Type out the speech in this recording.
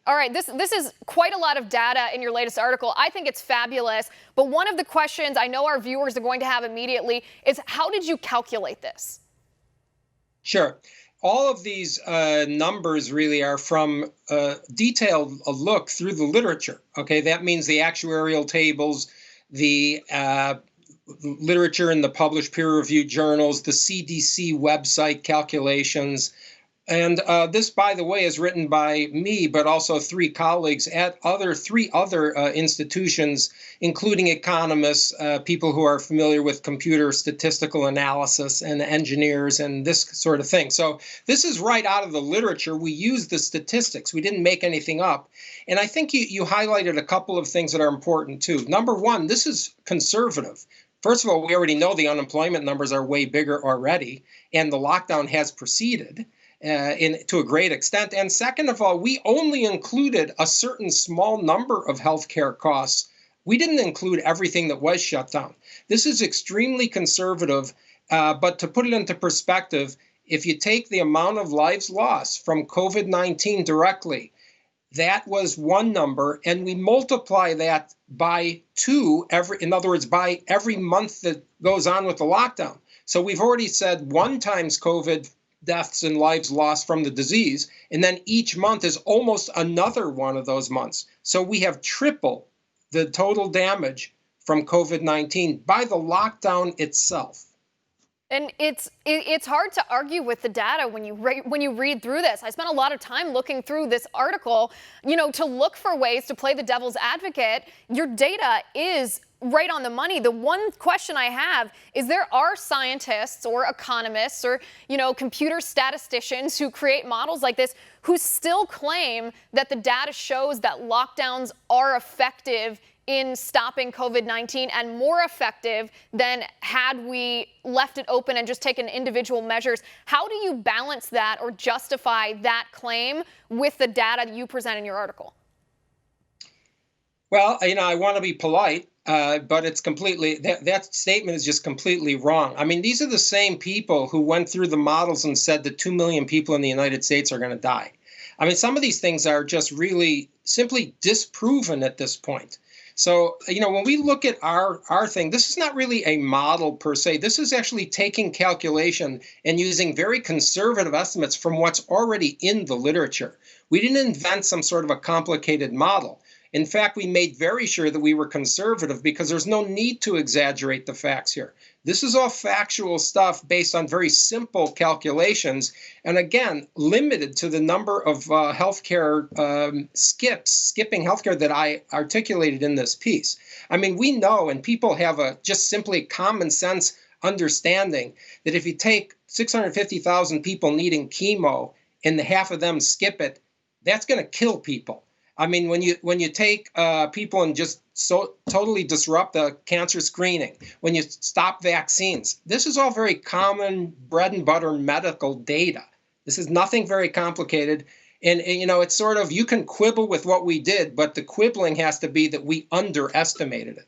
All right, this is quite a lot of data in your latest article. I think it's fabulous. But one of the questions I know our viewers are going to have immediately is, how did you calculate this? Sure. All of these numbers really are from detailed look through the literature. Okay, that means the actuarial tables, the literature in the published peer-reviewed journals, the CDC website calculations. And this, by the way, is written by me, but also three colleagues at three other institutions, including economists, people who are familiar with computer statistical analysis, and engineers, and this sort of thing. So this is right out of the literature. We use the statistics. We didn't make anything up. And I think you highlighted a couple of things that are important, too. Number one, this is conservative. First of all, we already know the unemployment numbers are way bigger already, and the lockdown has proceeded. To a great extent. And second of all, we only included a certain small number of healthcare costs. We didn't include everything that was shut down. This is extremely conservative, but to put it into perspective, if you take the amount of lives lost from COVID-19 directly, that was one number, and we multiply that by two in other words, by every month that goes on with the lockdown. So we've already said 1 times COVID deaths and lives lost from the disease, and then each month is almost another one of those months. So we have triple the total damage from COVID-19 by the lockdown itself. And it's hard to argue with the data when you read through this. I spent a lot of time looking through this article, to look for ways to play the devil's advocate. Your data is right on the money. The one question I have is, there are scientists or economists or, computer statisticians who create models like this who still claim that the data shows that lockdowns are effective in stopping COVID-19 and more effective than had we left it open and just taken individual measures. How do you balance that or justify that claim with the data that you present in your article? Well, I want to be polite, but it's completely, that statement is just completely wrong. I mean, these are the same people who went through the models and said that 2 million people in the United States are going to die. I mean, some of these things are just really simply disproven at this point. So, when we look at our thing, this is not really a model per se. This is actually taking calculation and using very conservative estimates from what's already in the literature. We didn't invent some sort of a complicated model. In fact, we made very sure that we were conservative because there's no need to exaggerate the facts here. This is all factual stuff based on very simple calculations, and again, limited to the number of healthcare skipping healthcare that I articulated in this piece. I mean, we know, and people have a just simply common sense understanding that if you take 650,000 people needing chemo and half of them skip it, that's going to kill people. I mean, when you take people and just so totally disrupt the cancer screening, when you stop vaccines, this is all very common bread and butter medical data. This is nothing very complicated. And it's sort of, you can quibble with what we did, but the quibbling has to be that we underestimated it.